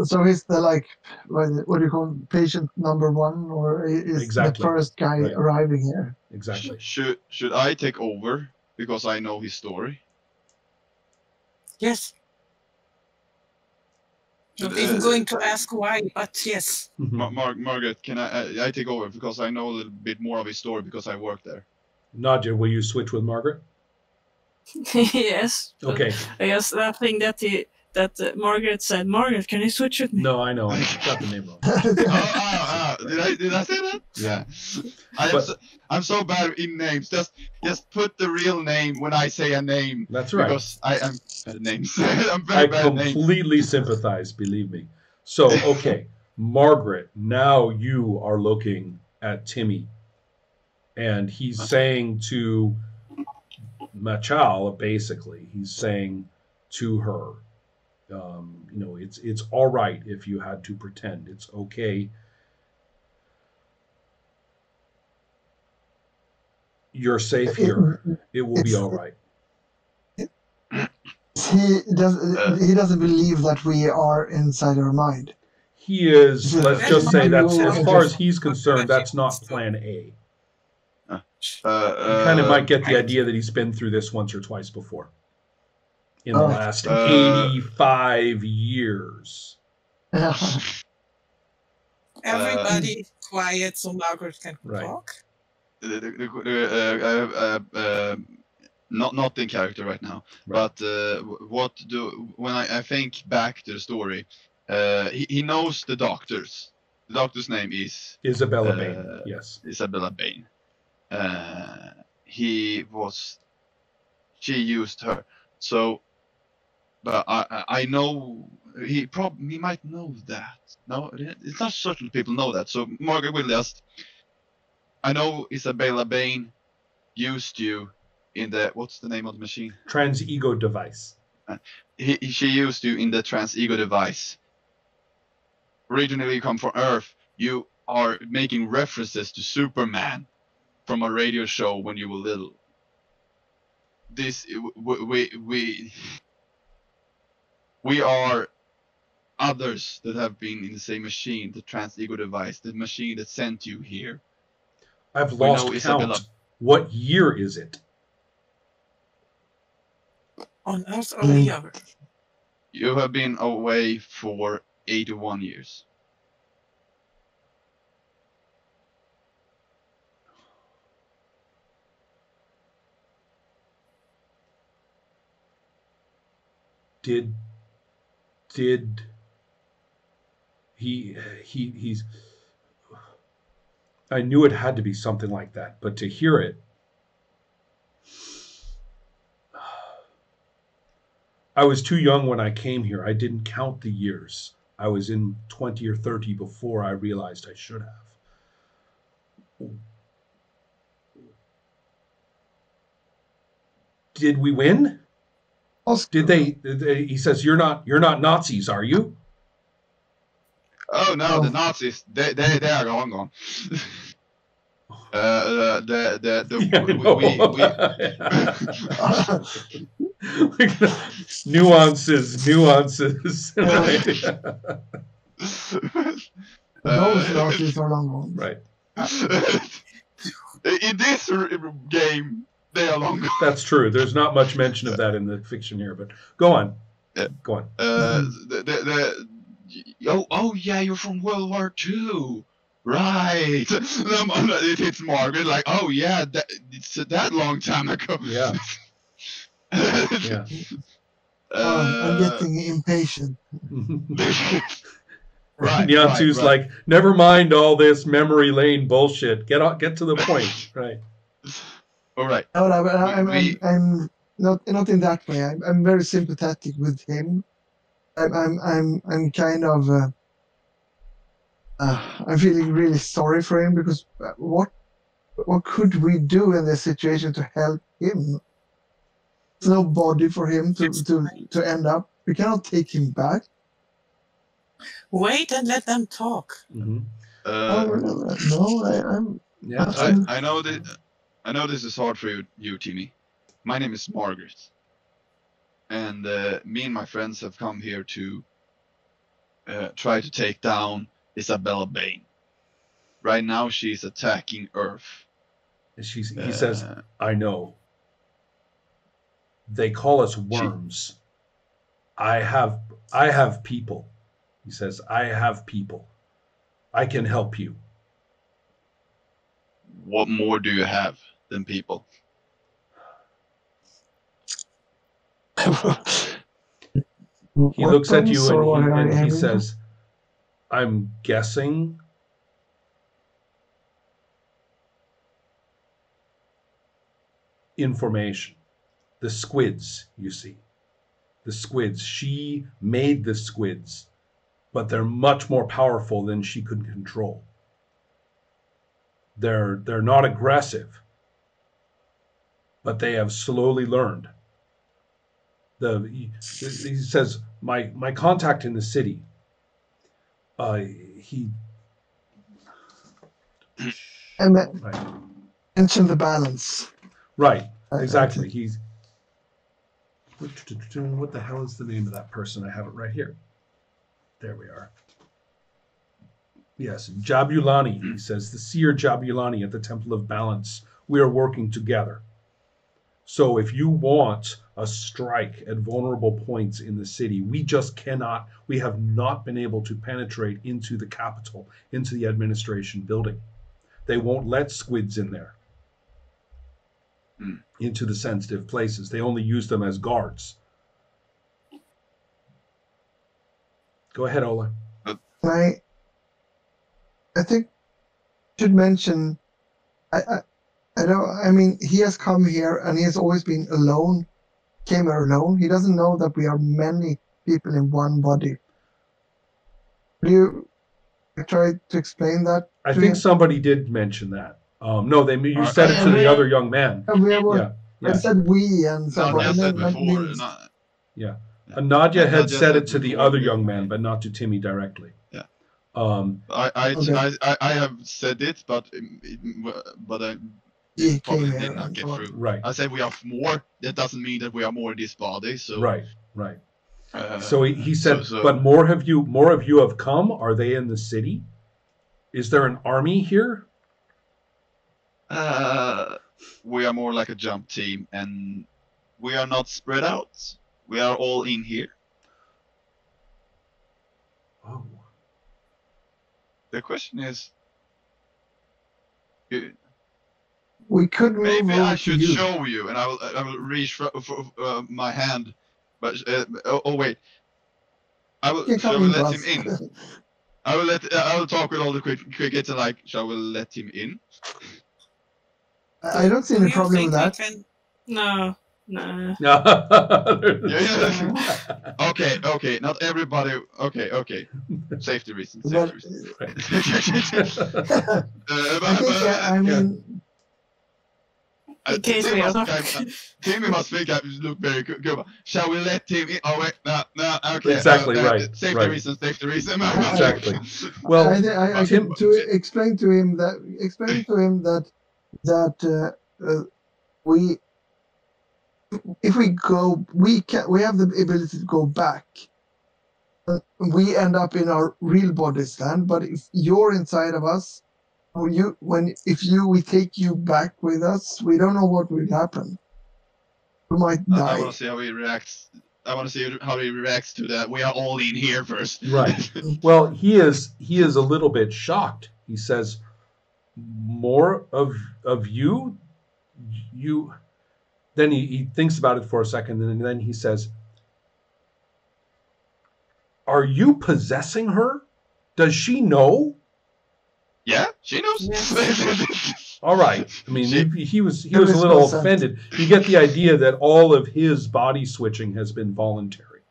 So he's the like what do you call patient number one, or is the Exactly. first guy Right. arriving here? Exactly. Should I take over because I know his story? Yes. Should, Not even going to ask why, but yes. Margaret, can I take over because I know a little bit more of his story because I work there. Nadia, will you switch with Margaret? Yes. Okay. I guess that thing that Margaret said. Margaret, can you switch with me? No, I know. I got the name wrong. Did I say that? Yeah. I'm so bad in names. Just put the real name when I say a name. That's right. Because I am bad at names. I'm very bad at names. I completely sympathize, believe me. So, okay, Margaret, now you are looking at Timmy, and he's saying to Machal, basically, he's saying to her, you know, it's all right if you had to pretend. It's okay. You're safe here. It will be all right. He doesn't believe that we are inside our mind. He is. Let's just say that's as far as he's concerned. That's not Plan A. You kind of might get the idea that he's been through this once or twice before in the last 85 years. Everybody quiet so Margaret can talk. Not in character right now, but when I think back to the story, he knows the doctors. The doctor's name is Isabella Bain. Yes, Isabella Bain. She used her. So, but I know he might know that. No, it's not certain people know that. So Margaret will just. I know Isabella Bain used you in the what's the name of the machine? Trans-ego device. She used you in the trans-ego device. Originally, you come from Earth. You are making references to Superman from a radio show when you were little. We are others that have been in the same machine, the trans-ego device, the machine that sent you here. I've lost count. What year is it? On Earth or here? You have been away for 81 years. Did he's I knew it had to be something like that, but to hear it, I was too young when I came here. I didn't count the years. I was in 20 or 30 before I realized I should have. Did we win? Did they? He says, "You're not Nazis, are you?" Oh no, the Nazis. They are long gone. Nuances. Those Nazis are long gone. Right. In this game, they are long gone. That's true. There's not much mention of that in the fiction here, but go on. Go on. Oh yeah, you're from World War II. Right. It's Margaret, like, oh yeah, it's that long time ago. Yeah. Yeah. I'm getting impatient. Right. Nyansu's like, never mind all this memory lane bullshit. Get to the point. Right. All right. No, I'm not in that way. I'm very sympathetic with him. I'm kind of I'm feeling really sorry for him because what could we do in this situation to help him? There's no body for him to end up. We cannot take him back. Wait and let them talk. Mm-hmm. I know that. I know this is hard for you, Timmy. My name is Margaret, and me and my friends have come here to try to take down Isabella Bain. Right now, she's attacking Earth. He says, I know. They call us worms. I have people. He says, I have people. I can help you. What more do you have than people? He looks at you Weapons, and he aiming says, I'm guessing information. The squids, you see. The squids. She made the squids, but they're much more powerful than she could control. They're not aggressive, but they have slowly learned. He says, my contact in the city, he I mentioned the balance. Right, exactly. He's what the hell is the name of that person? I have it right here. There we are. Yes, Jabulani. He says, the seer Jabulani at the Temple of Balance. We are working together. So if you want a strike at vulnerable points in the city, we just cannot, we have not been able to penetrate into the capital, into the administration building. They won't let squids in there, into the sensitive places. They only use them as guards. Go ahead, Ola. I think I should mention, I mean, he has come here and he has always been alone, came here alone. He doesn't know that we are many people in one body. Do you try to explain that? I think somebody did mention that. No, you said it to the other young man. Yeah. I said we and somebody. Nadia said before. Yeah. Nadia had said it to the other young man, but not to Timmy directly. Yeah. Okay. I have said it, but I probably did not get through. Right. I said we are more. That doesn't mean that we are more in this body. So. Right. So he said, but more of you have come. Are they in the city? Is there an army here? We are more like a jump team, and we are not spread out. We are all in here. Oh. The question is, we could maybe I should show you, and I will reach for my hand, but wait, I will let him in. I will talk with all the crickets and shall we let him in? I don't see any problem with that. No. Okay. Not everybody. Okay. Safety reasons. I mean, Timmy must think I look very good. Shall we let him in? Oh wait, no. Okay. Exactly right. Safety reasons. Exactly. Well, I to explain to him that we, if we go, we have the ability to go back. We end up in our real bodies then, but if you're inside of us, we take you back with us, we don't know what will happen. We might die. I want to see how he reacts. I want to see how he reacts to that. We are all in here first. Right. Well, he is a little bit shocked. He says, more of you. Then he thinks about it for a second, and then he says, are you possessing her? Does she know? Yeah, she knows. Yes. All right. I mean, he was a little offended. You get the idea that all of his body switching has been voluntary.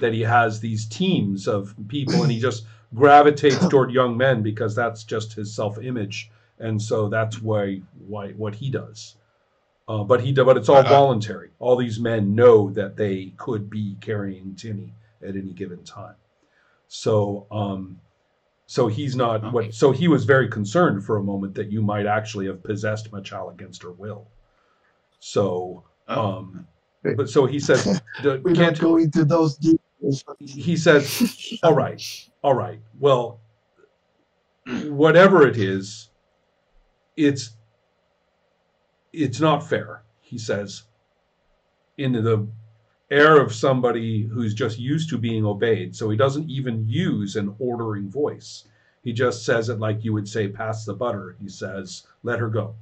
That he has these teams of people, and he just gravitates toward young men because that's just his self-image, and so that's why what he does. But it's all voluntary. All these men know that they could be carrying Timmy at any given time. So he's not So he was very concerned for a moment that you might actually have possessed Machal against her will. So, but so he says, we can't go into those details. he says, all right. Well, whatever it is, it's not fair, he says, in the air of somebody who's just used to being obeyed. So he doesn't even use an ordering voice. He just says it like you would say, pass the butter. He says, let her go.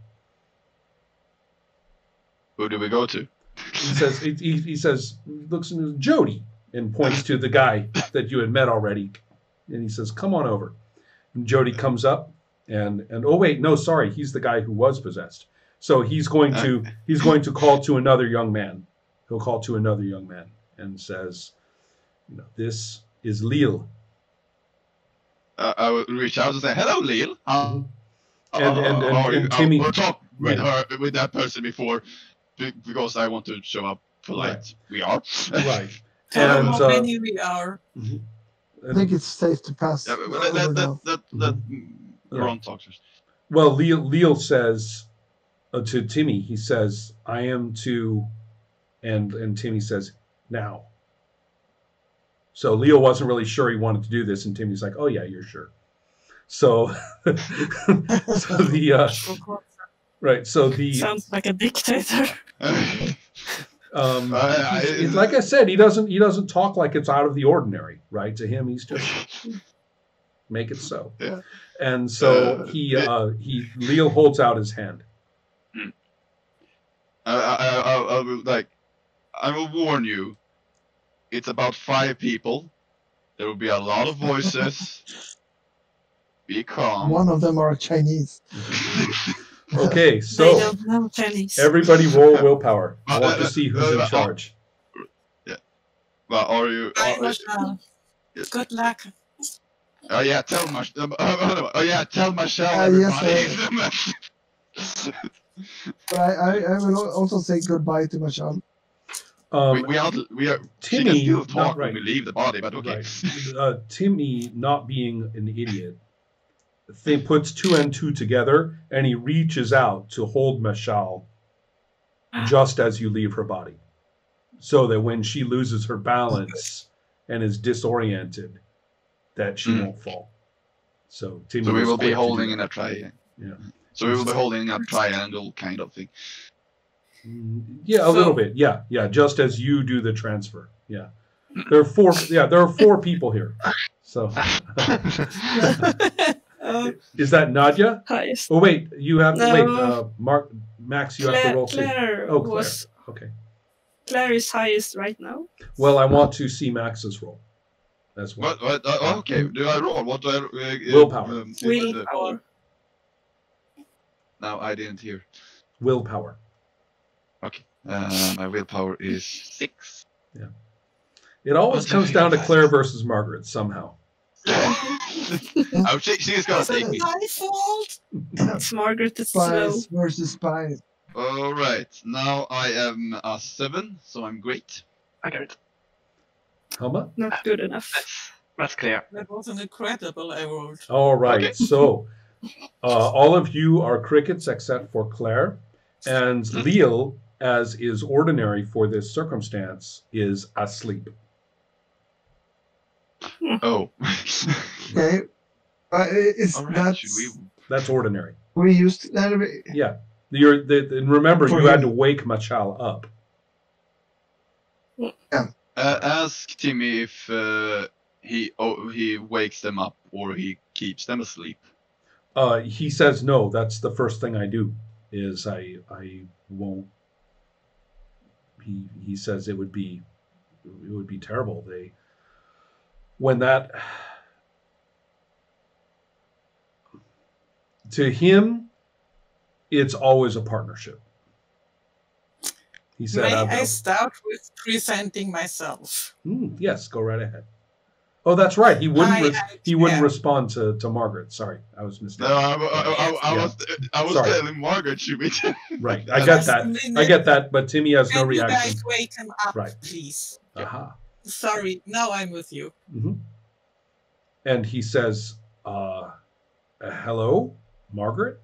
Who do we go to? He says, looks at Jody and points to the guy that you had met already. And he says, come on over. And Jody comes up and oh wait, no, sorry, he's the guy who was possessed. So he's going to call to another young man. He'll call to another young man and says, this is Lil. I will reach out and say, hello, Lil. And Timmy will talk with that person before, because I want to show up polite. Right. We are. Right. Tell And, them how many we are. I think it's safe to pass. Yeah, let Ron talk first. Well, Lil says to Timmy, he says, I am to, and Timmy says, now. So Leo wasn't really sure he wanted to do this, and Timmy's like, oh yeah, you're sure. So, Sounds like a dictator. Like I said, he doesn't talk like it's out of the ordinary, right? To him, he's just make it so. Yeah. And so Leo holds out his hand. I will warn you. It's about 5 people. There will be a lot of voices. Be calm. One of them are Chinese. Okay, so They don't know Chinese. everybody roll willpower. I want to see who's in charge. Yeah. Well, are you? Good luck. Oh yeah, tell Michelle. Tell Michelle, everybody. Yes, but I will also say goodbye to Michelle. we are. She can Timmy, still talk right. when we leave the body, but okay. Right. Timmy, not being an idiot, puts 2 and 2 together, and he reaches out to hold Michelle just as you leave her body, so that when she loses her balance and is disoriented, that she won't fall. So Timmy. So we will be holding in a triangle. Yeah. So we will be holding a triangle kind of thing. Yeah, a little bit. Yeah, just as you do the transfer. Yeah. There are 4 people here. So is that Nadia? Highest. Oh wait, you have to No. wait, Max, you have to roll too. Claire Oh, Claire. was Okay. Claire is highest right now. Well, I want to see Max's roll as well. What? Okay. Do I roll? What do I? Willpower. Willpower. No, I didn't hear. Willpower. Okay. My willpower is 6. Yeah. It always comes down to Claire versus Margaret somehow. Oh, she's gonna take me. My fault. It's Margaret that's slow. Spies versus spies. All right. Now I am a 7, so I'm great. I got it. How much? Not good enough. That's clear. That was an incredible award. All right. Okay. So all of you are crickets except for Claire, and Leo, as is ordinary for this circumstance, is asleep. Oh. Okay. All right. Should we? That's ordinary. We used that. Yeah. And remember, For you had him. to wake Machal up. Ask Timmy if he wakes them up or he keeps them asleep. He says no. That's the first thing I do. Is I won't. He says it would be terrible. To him, it's always a partnership. He said, May I start with presenting myself? yes, go right ahead. Oh, that's right. He wouldn't. He wouldn't yeah. respond to Margaret. Sorry, I was mistaken. No, I was telling Margaret she would. Right, I get that. I get that. But Timmy has no Can you reaction. guys wake him up, Right. please? Aha. Sorry, now I'm with you. And he says, "Hello, Margaret."